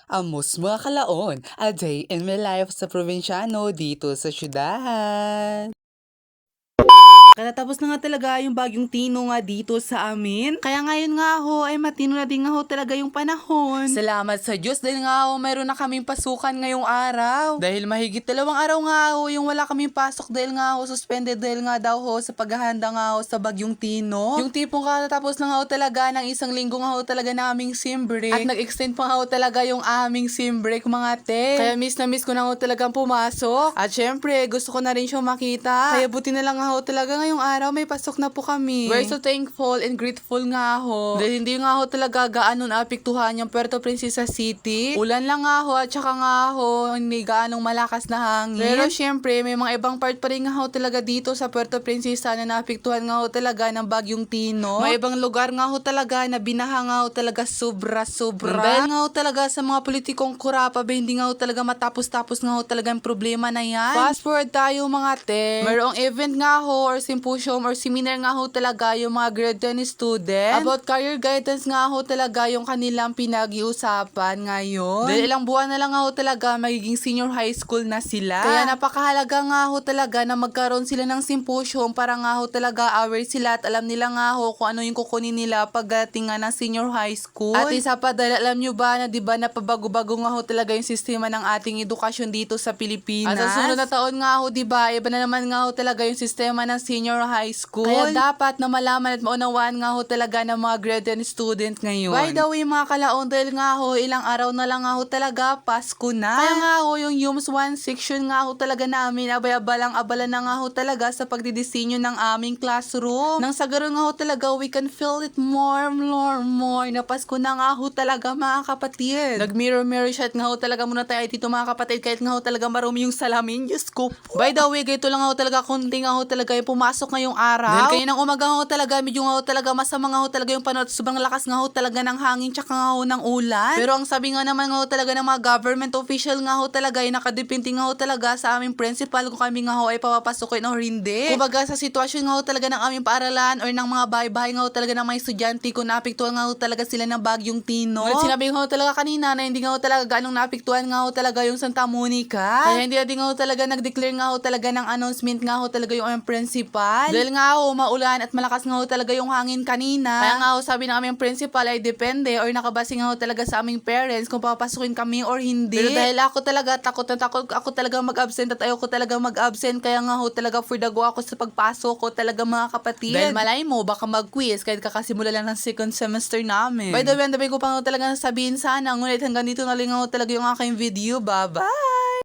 Amos mga kalaon, a day in my life sa probinsyano dito sa syudad. Katatapos na nga talaga yung bagyong Tino nga dito sa amin. Kaya ngayon nga ho ay matino na din nga ho talaga yung panahon. Salamat sa Diyos dahil nga ho mayroon na kaming pasukan ngayong araw. Dahil mahigit 2 araw nga ho yung wala kaming pasok dahil nga ho suspended dahil nga daw ho sa paghahanda nga ho sa bagyong Tino. Yung tipong katatapos na nga ho talaga ng 1 linggo nga ho talaga naming sim break. At nag-extend pa nga ho talaga yung aming sim break mga te. Kaya miss na miss ko na ho talagang pumasok. At syempre gusto ko na rin siya makita. Kaya buti na lang nga ho talaga ngayong araw may pasok na po kami. We're so thankful and grateful nga ho. Dahil hindi nga ho talaga gaano naapektuhan yung Puerto Princesa City. Ulan lang nga ho at saka nga ho hindi gaanong malakas na hangin. Pero syempre may mga ibang part pa rin nga ho talaga dito sa Puerto Princesa na naapektuhan nga ho talaga ng bagyong Tino. May ibang lugar nga ho talaga na binaha nga ho talaga sobra. Dahil nga ho talaga sa mga politikong kurapa ba hindi nga ho talaga matapos-tapos nga ho talaga ang problema na yan. Fast forward tayo mga te. Mayroong event nga ho or symposium or seminar nga ho talaga yung mga grade 10 student about career guidance nga ho talaga yung kanilang pinag-iusapan ngayon. Dahil ilang buwan na lang nga ho talaga magiging senior high school na sila. Kaya napakahalaga nga ho talaga na magkaroon sila ng symposium para nga ho talaga aware sila at alam nila nga ho kung ano yung kukunin nila pagdating nga ng senior high school. At isa pa dahil alam nyo ba na diba na pabago-bago nga ho talaga yung sistema ng ating edukasyon dito sa Pilipinas. At sa sunod na taon nga ho diba iba na naman nga ho talaga yung sistema ng senior high school. Kaya dapat na malaman at maunawaan nga ho talaga ng mga grade 10 student ngayon. By the way mga kalaon dahil nga ho ilang araw na lang nga ho talaga Pasko na. Kaya nga ho yung UMS 1 section nga ho talaga namin abala na nga ho talaga sa pagdidisenyo ng aming classroom. Nang sa ganoon nga ho talaga we can feel it more na Pasko na nga ho talaga mga kapatid. Nag-mirror shot nga ho talaga muna tayo dito mga kapatid kahit nga ho talaga marumi yung salamin. Diyos ko po. By the way, ganito lang nga ho talaga konti nga ho talaga yung pumasok ngayong araw. Dahil kayo ng umaga nga ho talaga medyo nga ho talaga masama nga ho talaga yung panahon at sobrang lakas nga ho talaga ng hangin tsaka nga ho ng ulan. Pero ang sabi nga naman nga ho talaga ng mga government official nga ho talaga ay nakadepende nga ho talaga sa aming principal kung kami nga ho ay papapasukin o hindi. Kumbaga sa sitwasyon nga ho talaga ng aming paaralan or ng mga bahay-bahay nga ho talaga ng mga estudyante kung naapektuhan nga ho talaga sila ng bagyong Tino. At sinabi nga ho talaga kanina na hindi nga ho talaga ganong naapektuhan nga ho talaga yung Santa Monica. Kaya hindi natin nga ho talaga nag-declare nga ho talaga ng announcement nga ho talaga yung aming principal. Dahil nga ho maulan at malakas nga ho talaga yung hangin kanina. Kaya nga ho sabi ng aming principal ay depende or nakabase nga ho talaga sa aming parents kung papasukin kami or hindi. Pero dahil ako talaga takot ako talaga mag-absent at ayoko talaga mag-absent kaya nga ho talaga for the go ako sa pagpasok ko talaga mga kapatid. Dahil malay mo baka mag-quiz kahit kakasimula lang ng 2nd semester namin. By the way, ang dami ko pa nga ho talaga sabihin sana ngunit hanggang dito na lang ho talaga yung aking video. Bye-bye!